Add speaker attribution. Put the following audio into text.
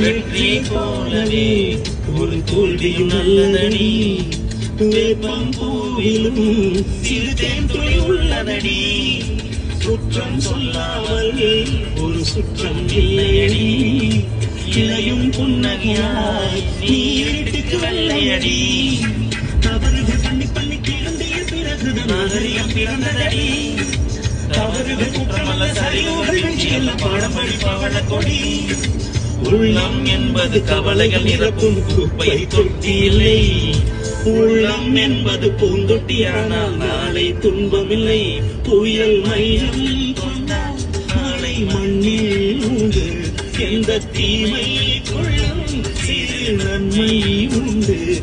Speaker 1: வெற்றியை போலவே ஒரு தோல்வியும் நல்லதடி. வேப்பம் பூவிலும் சிறு தேன் துளி உள்ளதடி. குற்றம் சொல்லாமல் ஒரு சுற்றம் இல்லையடி. இளையும் புன்னகையாய் நீ வீட்டுக்கு வெள்ளையடி. தவறுகள் பண்ணி பண்ணி கிடந்திய பிறகுதான் நாகரிகம் பிறந்ததடி. தவறுகள் குற்றமல்ல சரிவுகள் வெற்றியெல்லாம் பாடம் படிப்பவள கொடி. உள்ளம் என்பது கவலைகள் நிரப்பும் குப்பை தொட்டி இல்லை. உள்ளம் என்பது பூந்தொட்டி, ஆனால் நாளை துன்பமில்லை. புயல் மையம் கொண்டால் நாளை மண்ணில் உண்டு. எந்த தீமை கொள்ளும் சிறு நன்மை உண்டு.